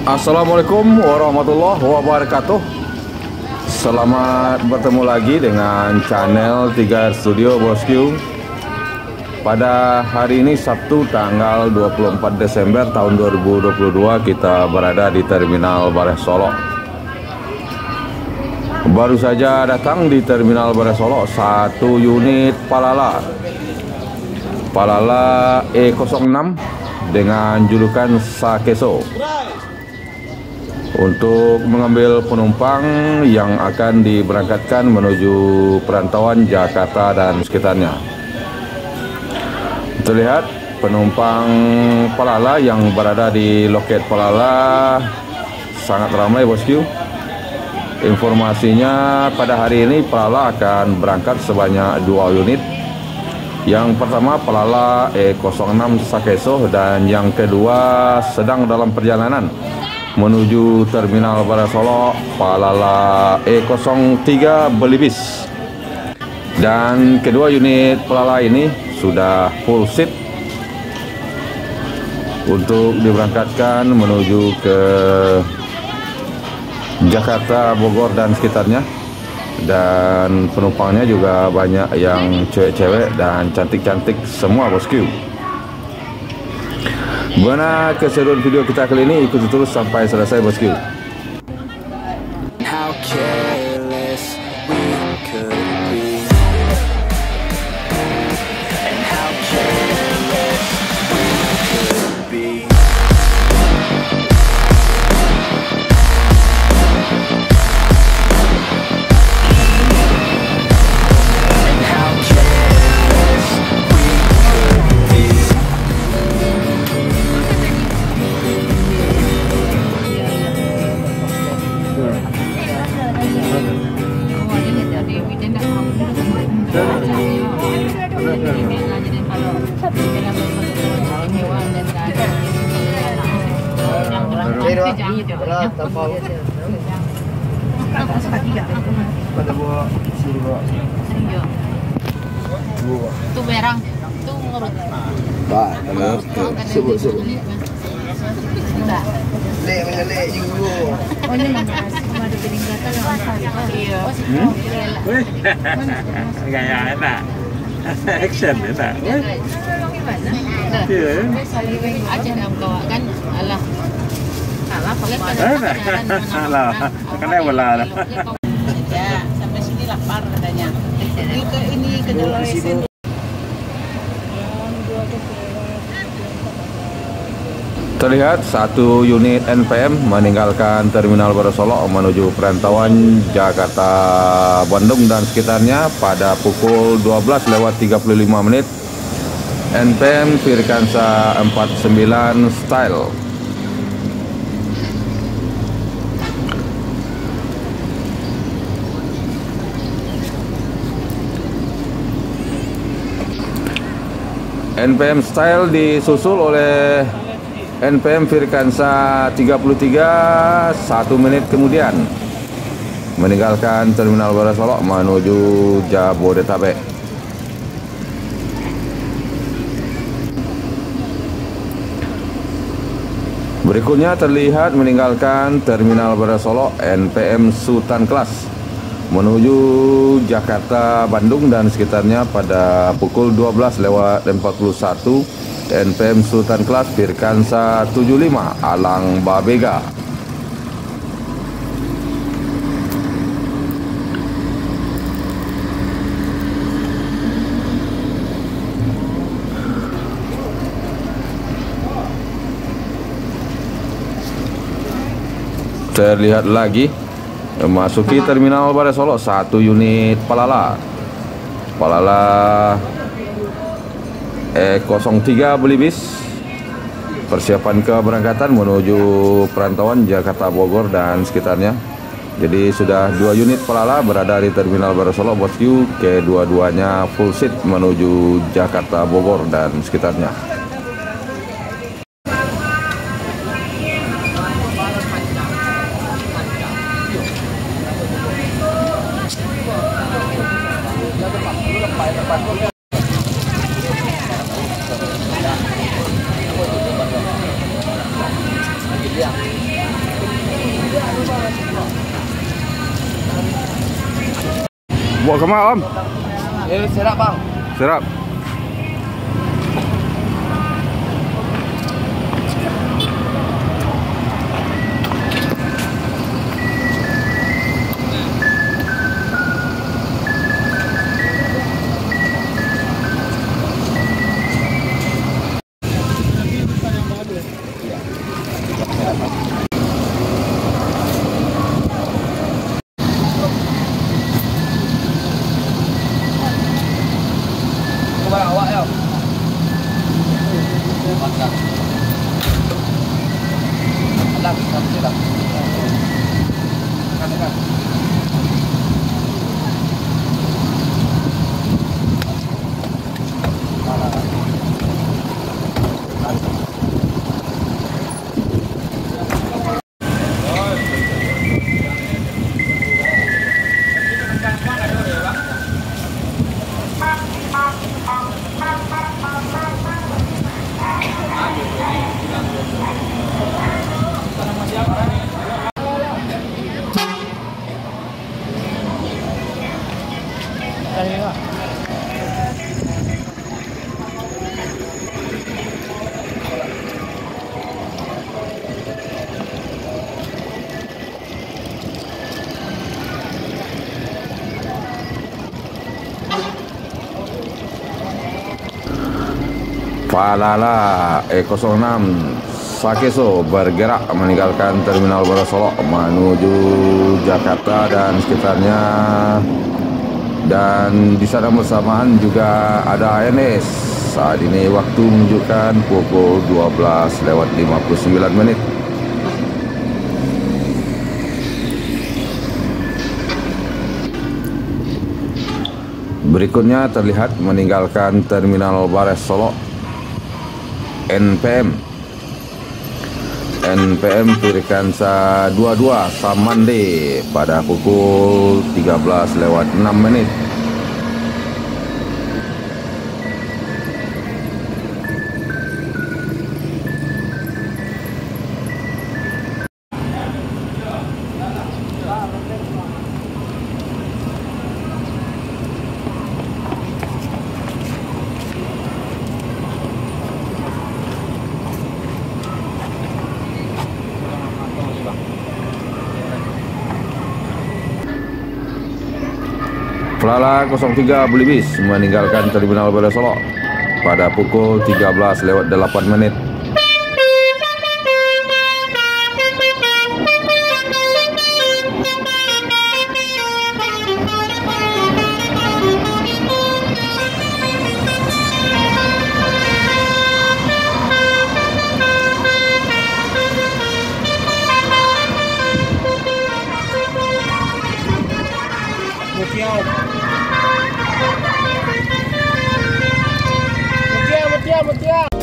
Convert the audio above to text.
Assalamualaikum warahmatullahi wabarakatuh. Selamat bertemu lagi dengan channel 3R Studio Bosku. Pada hari ini Sabtu tanggal 24 Desember tahun 2022 kita berada di Terminal Bareh Solok. Baru saja datang di Terminal Bareh Solok satu unit Palala E06 dengan julukan Sakeso untuk mengambil penumpang yang akan diberangkatkan menuju perantauan Jakarta dan sekitarnya. Terlihat penumpang Palala yang berada di loket Palala sangat ramai, bosku. Informasinya pada hari ini Palala akan berangkat sebanyak 2 unit. Yang pertama Palala E06 Sakeso dan yang kedua sedang dalam perjalanan menuju Terminal Bareh Solok Palala E03 Belibis. Dan kedua unit Palala ini sudah full seat untuk diberangkatkan menuju ke Jakarta, Bogor dan sekitarnya. Dan penumpangnya juga banyak yang cewek-cewek dan cantik-cantik semua, bosku. Bagaimana keseruan video kita kali ini? Ikuti terus sampai selesai, bosku. Itu berang, itu ngurut. Pak, sebut. Enggak. Lek juga. Oh ini mana? Ada piring gatal yang asal. Iya. Gaya enak. Action enak. Iya. Aja dalam kawa kan alah. Salah pakai Alah, kan bola lah. Ya, sampai sini lapar katanya. Ini ke Dolores. Terlihat satu unit NPM meninggalkan Terminal Bareh Solok menuju perantauan Jakarta, Bandung dan sekitarnya pada pukul 12:35. NPM Firkansa 49 Style. NPM Style disusul oleh NPM Firkansa 33 1 menit kemudian meninggalkan Terminal Bareh Solok menuju Jabodetabek. Berikutnya terlihat meninggalkan Terminal Bareh Solok NPM Sultan Class menuju Jakarta, Bandung dan sekitarnya pada pukul 12:41. NPM Sultan Class Firkansa 75 Alang Babega. Terlihat lagi memasuki Terminal Bareh Solok satu unit Palala E03 Belibis. Persiapan keberangkatan menuju perantauan Jakarta, Bogor dan sekitarnya. Jadi sudah 2 unit Palala berada di Terminal Bareh Solok, bosku. Kedua-duanya full seat menuju Jakarta, Bogor dan sekitarnya. Bawa kemana Om? Serap bang. Serap. Awak ya. Makan. Alam, siap. Kan. Palala E06 Sakeso bergerak meninggalkan Terminal Baru Solok menuju Jakarta dan sekitarnya, dan di sana bersamaan juga ada ANS. Saat ini waktu menunjukkan pukul 12:59. Berikutnya terlihat meninggalkan Terminal Baru Solok NPM Firkansa 22 Samande pada pukul 13:06. Pelala 03 Bulibis meninggalkan Terminal Baru Solok pada pukul 13:08. Mutia.